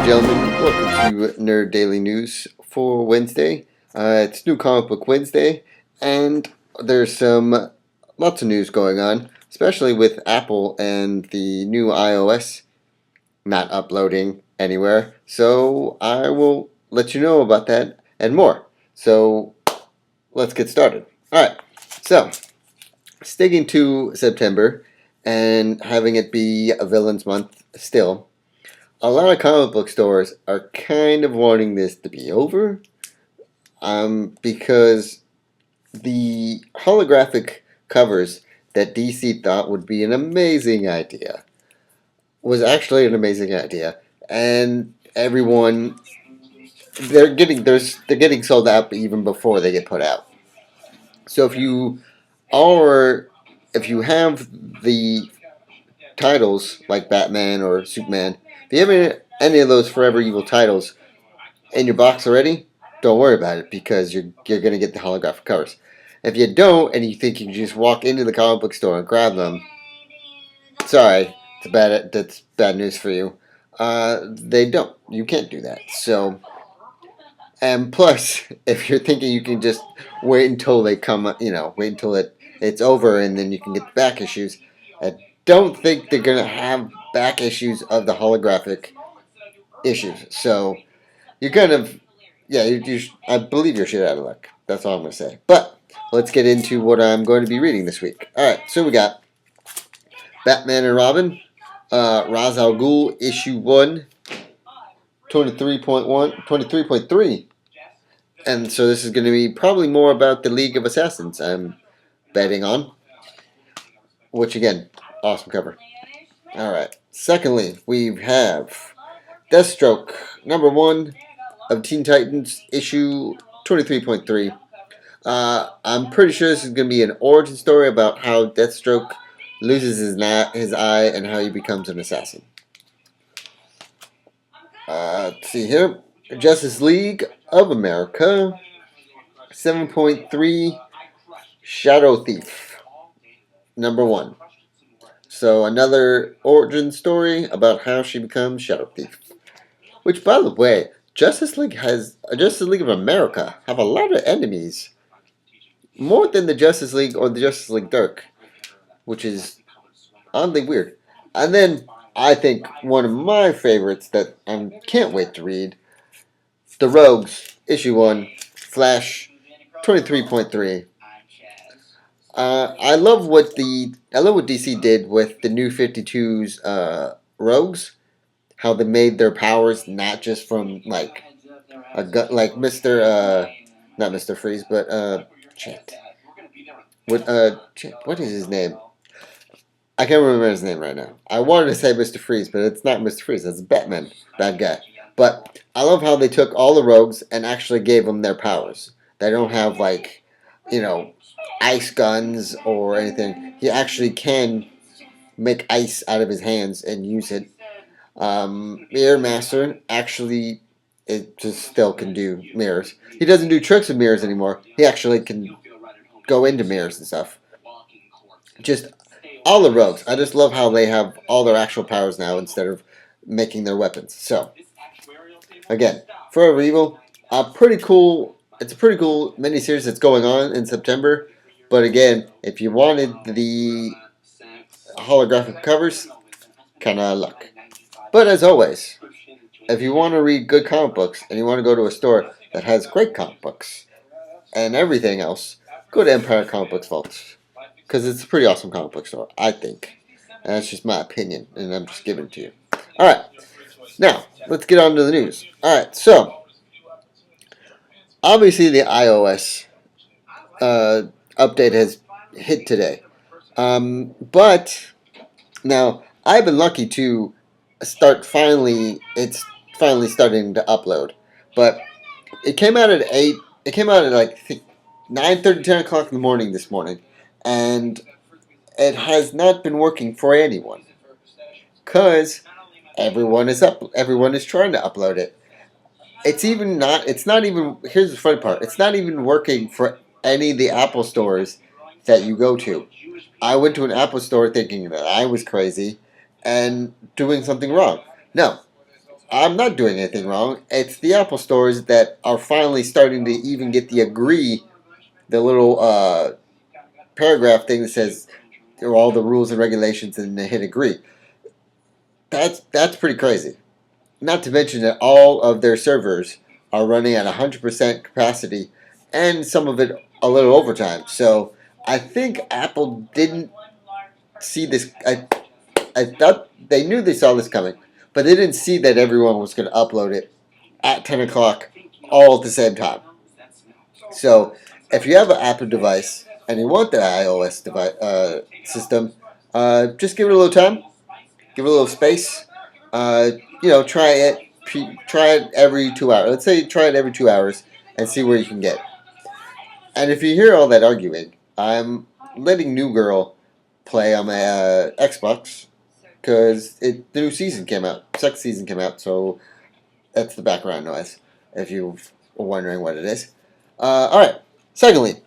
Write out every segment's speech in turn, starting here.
and gentlemen, welcome to Nerd Daily News for Wednesday. It's New Comic Book Wednesday, and there's lots of news going on, especially with Apple and the new iOS not uploading anywhere. So I will let you know about that and more. So let's get started. Alright, so sticking to September and having it be a villain's month still. A lot of comic book stores are kind of wanting this to be over, because the holographic covers that DC thought would be an amazing idea was actually an amazing idea, and everyone they're getting sold out even before they get put out. So if you have the titles like Batman or Superman, if you have any of those Forever Evil titles in your box already, don't worry about it because you're going to get the holographic covers. If you don't and you think you can just walk into the comic book store and grab them, sorry, that's bad news for you. They don't. You can't do that. So, and plus, if you're thinking you can just wait until they come, wait until it's over and then you can get the back issues, I don't think they're going to have back issues of the holographic issues. So, you're kind of, yeah, I believe you're shit out of luck. That's all I'm going to say. But let's get into what I'm going to be reading this week. Alright, so we got Batman and Robin, Ra's al Ghul, issue 1, 23.3. And so this is going to be probably more about the League of Assassins, I'm betting on. Which, again, awesome cover. Alright, secondly, we have Deathstroke, number 1 of Teen Titans, issue 23.3. I'm pretty sure this is going to be an origin story about how Deathstroke loses his eye and how he becomes an assassin. Let's see here. Justice League of America, 7.3, Shadow Thief, number 1. So another origin story about how she becomes Shadow Thief. Which, by the way, Justice League of America have a lot of enemies. More than the Justice League or the Justice League Dark, which is oddly weird. And then I think one of my favorites that I can't wait to read, The Rogues, issue 1, Flash, 23.3. I love what DC did with the new 52's Rogues. How they made their powers not just from like not Mr. Freeze, but shit. What is his name? I can't remember his name right now. I wanted to say Mr. Freeze, but it's not Mr. Freeze. It's Batman. Bad guy. But I love how they took all the rogues and actually gave them their powers. They don't have, ice guns or anything. He actually can make ice out of his hands and use it. Mirror Master, actually, it just still can do mirrors. He doesn't do tricks with mirrors anymore. He actually can go into mirrors and stuff. Just all the rogues. I just love how they have all their actual powers now instead of making their weapons. So, again, Forever Evil, pretty cool. It's a pretty cool miniseries that's going on in September. But again, if you wanted the holographic covers, kind of luck. But as always, if you want to read good comic books and you want to go to a store that has great comic books and everything else, go to Empire Comic Books Vaults. Because it's a pretty awesome comic book store, I think. And that's just my opinion, and I'm just giving it to you. Alright, now, let's get on to the news. Alright, so, obviously the iOS update has hit today. But, now, I've been lucky to it's finally starting to upload. But, it came out at 8, it came out at 9:30, 10 o'clock in the morning this morning. And it has not been working for anyone. Because everyone is trying to upload it. It's not even, here's the funny part, it's not even working for any of the Apple stores that you go to. I went to an Apple store thinking that I was crazy and doing something wrong. No. I'm not doing anything wrong. It's the Apple stores that are finally starting to even get the agree, the little paragraph thing that says all the rules and regulations and they hit agree. That's pretty crazy. Not to mention that all of their servers are running at 100% capacity and some of it a little overtime. So I think Apple didn't see this. I thought they knew they saw this coming, but they didn't see that everyone was going to upload it at 10 o'clock all at the same time. So if you have an Apple device and you want the iOS device, system, just give it a little time, give it a little space. Uh, try it. Try it every 2 hours. Let's say try it every 2 hours and see where you can get. And if you hear all that arguing, I'm letting New Girl play on my Xbox because the new season came out. Second season came out, so that's the background noise. If you were wondering what it is. All right. Secondly,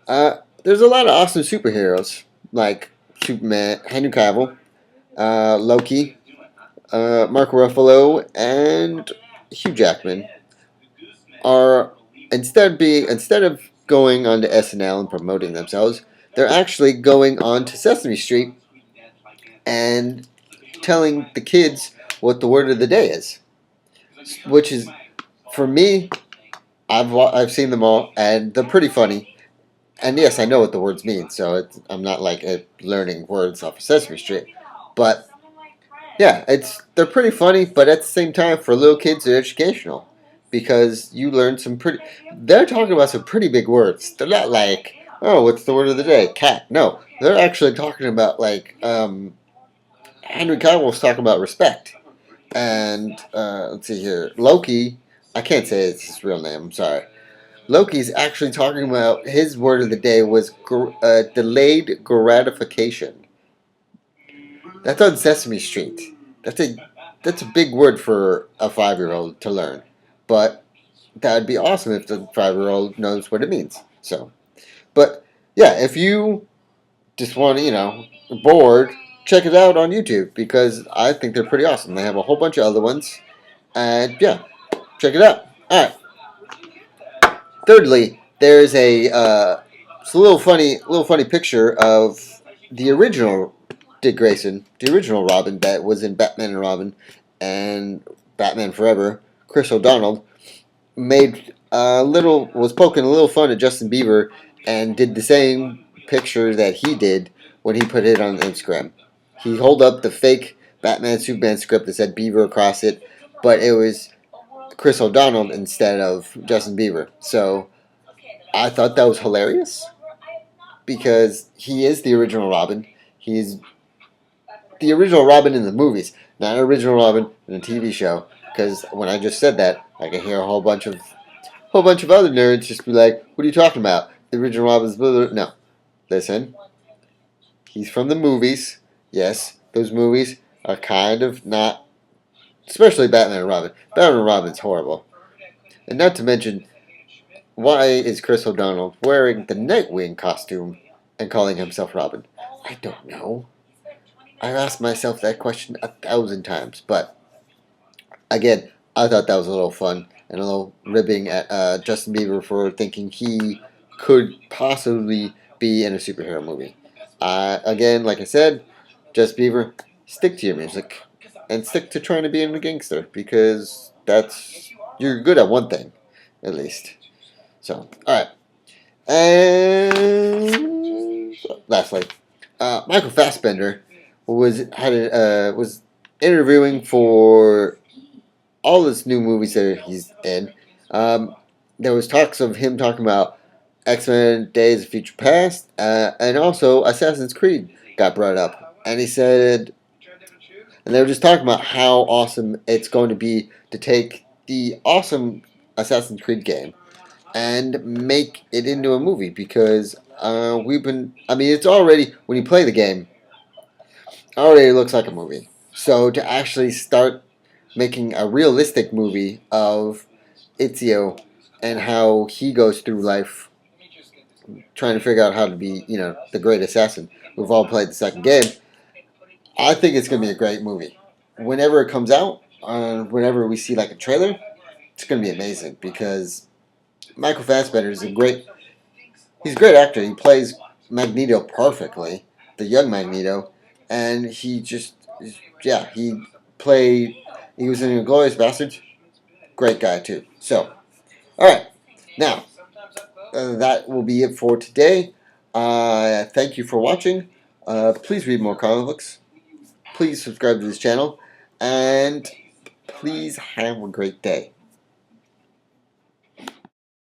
there's a lot of awesome superheroes like Superman, Henry Cavill, Loki, Mark Ruffalo, and Hugh Jackman are instead of going on to SNL and promoting themselves, they're actually going on to Sesame Street and telling the kids what the word of the day is, which is for me. I've seen them all and they're pretty funny. And yes, I know what the words mean, so I'm not like learning words off of Sesame Street, but yeah, they're pretty funny, but at the same time, for little kids, they're educational because you learn some pretty. They're talking about some pretty big words. They're not like, oh, what's the word of the day? Cat. No, they're actually talking about like Henry Cavill was talking about respect, and let's see here, Loki. I can't say it's his real name. I'm sorry. Loki's actually talking about his word of the day was delayed gratification. That's on Sesame Street. That's a that's a big word for a 5-year-old to learn. But that would be awesome if the 5-year-old knows what it means. So, but yeah, if you just want to, bored, check it out on YouTube because I think they're pretty awesome. They have a whole bunch of other ones, and yeah, check it out. All right. Thirdly, there's it's a little funny picture of the original Dick Grayson, the original Robin that was in Batman and Robin and Batman Forever. Chris O'Donnell was poking a little fun at Justin Bieber and did the same picture that he did when he put it on Instagram. He held up the fake Batman Superman script that said Bieber across it, but it was Chris O'Donnell instead of Justin Bieber. So I thought that was hilarious because he is the original Robin. He's the original Robin in the movies, not original Robin in the TV show. Because when I just said that, I can hear a whole bunch of other nerds just be like, "What are you talking about? The original Robin's blah, blah, blah." No, listen. He's from the movies. Yes, those movies are kind of not, especially Batman and Robin. Batman and Robin's horrible, and not to mention, why is Chris O'Donnell wearing the Nightwing costume and calling himself Robin? I don't know. I've asked myself that question 1,000 times, but again, I thought that was a little fun and a little ribbing at Justin Bieber for thinking he could possibly be in a superhero movie. Again, like I said, Justin Bieber, stick to your music and stick to trying to be a gangster because you're good at one thing, at least. So, all right. And lastly, Michael Fassbender was interviewing for all his new movies that he's in. There was talks of him talking about X-Men: Days of Future Past, and also Assassin's Creed got brought up, and he said, and they were just talking about how awesome it's going to be to take the awesome Assassin's Creed game and make it into a movie because it's already, when you play the game, already looks like a movie. So to actually start making a realistic movie of Ezio and how he goes through life trying to figure out how to be, the great assassin. We've all played the second game. I think it's going to be a great movie. Whenever it comes out, whenever we see like a trailer, it's gonna be amazing because Michael Fassbender is he's a great actor. He plays Magneto perfectly, the young Magneto, and yeah, played. He was in Inglourious Basterds. Great guy too. So, all right, now that will be it for today. Thank you for watching. Please read more comic books. Please subscribe to this channel, and please have a great day.